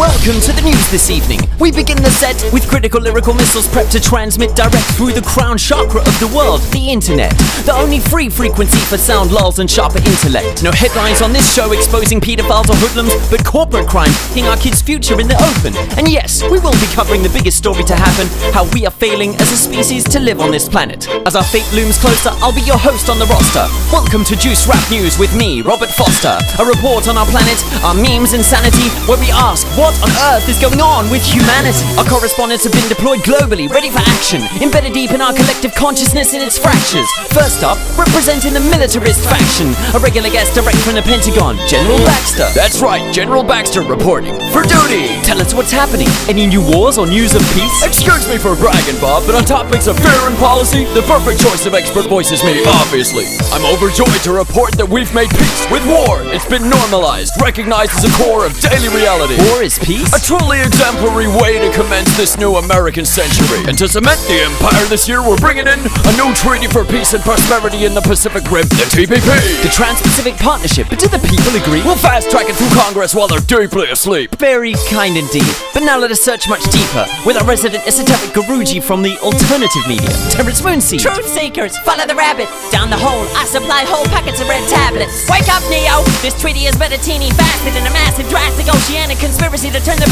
Welcome to the news this evening. We begin the set with critical lyrical missiles prepped to transmit direct through the crown chakra of the world, the internet. The only free frequency for sound lulls and sharper intellect. No headlines on this show exposing pedophiles or hoodlums, but corporate crime hitting our kids' future in the open. And yes, we will be covering the biggest story to happen, how we are failing as a species to live on this planet. As our fate looms closer, I'll be your host on the roster. Welcome to Juice Rap News with me, Robert Foster. A report on our planet, our memes insanity, where we ask, what on earth is going on with humanity? Our correspondents have been deployed globally, ready for action, embedded deep in our collective consciousness in its fractures. First up, representing the militarist faction, a regular guest direct from the Pentagon, General Baxter. That's right, General Baxter reporting for duty. Tell us what's happening. Any new wars or news of peace? Excuse me for bragging, Bob, but on topics of foreign policy, the perfect choice of expert voice is me, obviously. I'm overjoyed to report that we've made peace with war. It's been normalized, recognized as a core of daily reality. War is peace? A truly exemplary way to commence this new American century. And to cement the empire this year, we're bringing in a new treaty for peace and prosperity in the Pacific Rim, the TPP. The Trans-Pacific Partnership, but do the people agree? We'll fast-track it through Congress while they're deeply asleep. Very kind indeed. But now let us search much deeper with our resident esoteric Guruji from the alternative media, Terrence Moonseed. Truth seekers, follow the rabbit. Down the hole, I supply whole packets of red tablets. Wake up, Neo! This treaty is but a teeny faster than a massive drastic oceanic conspiracy to turn the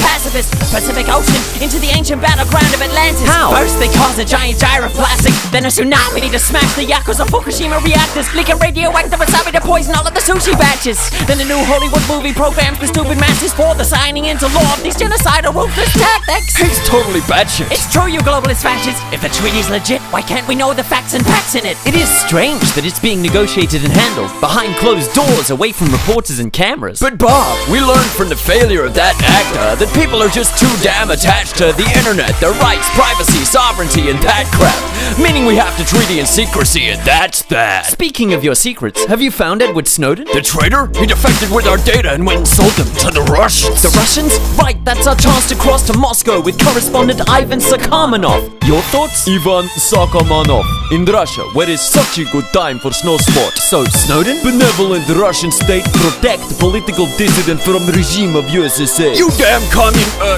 Pacific Ocean into the ancient battleground of Atlantis. How? First they cause a giant gyre of plastic, then a tsunami to smash the Yakuza Fukushima reactors, leaking radioactive wasabi to poison all of the sushi batches. Then a new Hollywood movie programs the stupid masses for the signing into law of these genocidal ruthless tactics. He's totally batshit. It's true, you globalist fascists. If the treaty's legit, why can't we know the facts and facts in it? It is strange that it's being negotiated and handled behind closed doors, away from reporters and cameras. But Bob, we learned from the failure of that ACTA that people are just too damn attached to the internet, their rights, privacy, sovereignty, and that crap. Meaning we have to treaty in secrecy, and that's that. Speaking of your secrets, have you found Edward Snowden? The traitor? He defected with our data and went and sold them to the Russians. The Russians? Right, that's our chance to cross to Moscow with correspondent Ivan Sakharmanov. Your thoughts? Ivan Sakharmanov. In Russia, where is such a good time for snow sport. So, Snowden? Benevolent Russian state protect political dissident from regime of USSR. You damn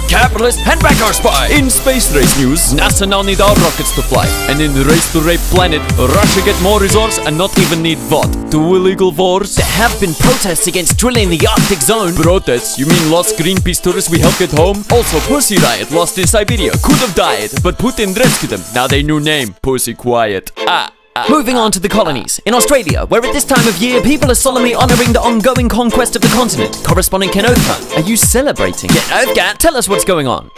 capitalist, hand back our spy! In space race news, NASA now need our rockets to fly. And in the race to rape planet, Russia get more resource and not even need what? 2 illegal wars? There have been protests against drilling the Arctic zone. Protests? You mean lost Greenpeace tourists we helped get home? Also, Pussy Riot lost in Siberia, could have died, but Putin rescued them. Now they new name, Pussy Quiet. Moving on to the colonies. In Australia, where at this time of year, people are solemnly honouring the ongoing conquest of the continent. Correspondent Ken Oathgun, are you celebrating? Ken Oathgun, tell us what's going on.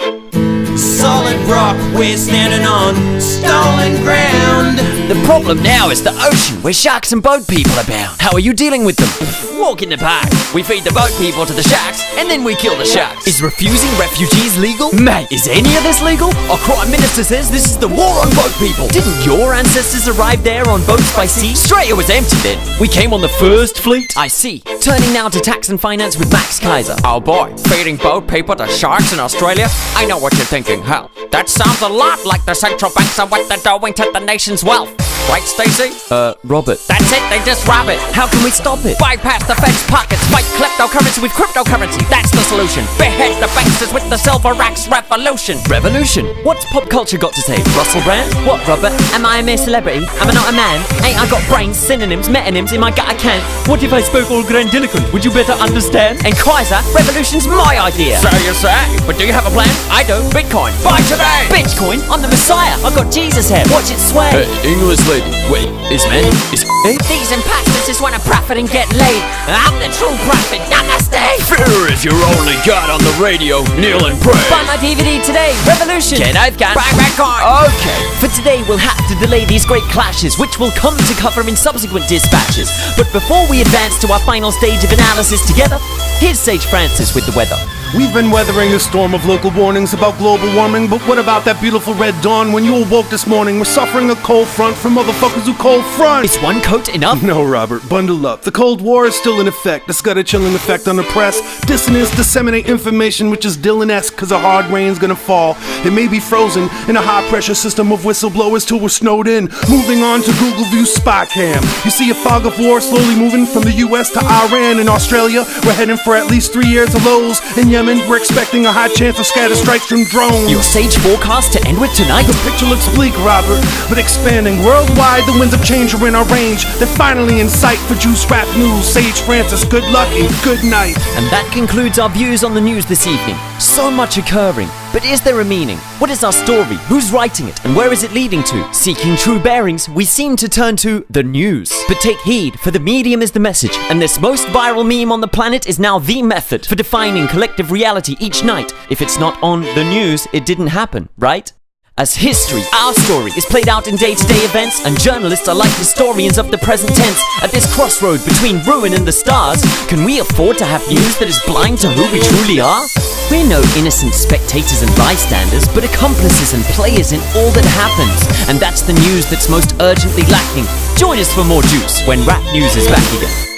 Solid rock, we're standing on stolen ground. The problem now is the ocean, where sharks and boat people abound. How are you dealing with them? Walk in the park. We feed the boat people to the sharks, and then we kill the sharks. Is refusing refugees legal? Mate, is any of this legal? Our Prime Minister says this is the war on boat people. Didn't your ancestors arrive there on boats by sea? Australia was empty then. We came on the first fleet. I see. Turning now to tax and finance with Max Kaiser. Oh boy, feeding boat people to sharks in Australia? I know what you're thinking. How? That sounds a lot like the central banks are what they're doing to the nation's wealth. Right, Stacey? Robert. That's it, they just rob it. How can we stop it? Bypass the Fed's pockets, fight kleptocurrency with cryptocurrency. That's the solution. Behead the banksters with the Silver Axe Revolution. Revolution? What's pop culture got to say? Russell Brand? What, Robert? Am I a mere celebrity? Am I not a man? Ain't I got brains, synonyms, metonyms in my gut I can? What if I spoke all grandiloquent? Would you better understand? And Kaiser, revolution's my idea. So you say, but do you have a plan? I do. Bitcoin. Buy today. Bitcoin? I'm the Messiah. I got Jesus hair. Watch it sway. Hey, English lady. Wait, is man? Is These imposters just wanna profit and get laid. I'm the true prophet. Namaste. Fear is your only god on the radio. Kneel and pray. Buy my DVD today. Revolution. Ken Oathgun. Buy Bitcoin. Okay. For today, we'll have to delay these great clashes, which we'll come to cover in subsequent dispatches. But before we advance to our final stage of analysis together, here's Sage Francis with the weather. We've been weathering the storm of local warnings about global warming, but what about that beautiful red dawn when you awoke this morning? We're suffering a cold front from motherfuckers who cold front. Is one coat enough? No, Robert, bundle up. The Cold War is still in effect. It's got a chilling effect on the press. Dissonance disseminate information which is Dylan-esque, cause a hard rain's gonna fall. It may be frozen in a high pressure system of whistleblowers till we're snowed in. Moving on to Google View Spy Cam. You see a fog of war slowly moving from the US to Iran and Australia. We're heading for at least 3 years of lows. In Yemen, we're expecting a high chance of scatter strikes from drones. Your sage forecast to end with tonight? The picture looks bleak, Robert, but expanding. Worldwide, the winds of change are in our range. They're finally in sight for Juice Rap News. Sage Francis, good luck and good night. And that concludes our views on the news this evening. So much occurring. But is there a meaning? What is our story? Who's writing it? And where is it leading to? Seeking true bearings, we seem to turn to the news. But take heed, for the medium is the message, and this most viral meme on the planet is now the method for defining collective reality each night. If it's not on the news, it didn't happen, right? As history, our story, is played out in day-to-day events, and journalists are like historians of the present tense. At this crossroad between ruin and the stars, can we afford to have news that is blind to who we truly are? We're no innocent spectators and bystanders, but accomplices and players in all that happens. And that's the news that's most urgently lacking. Join us for more juice when Rap News is back again.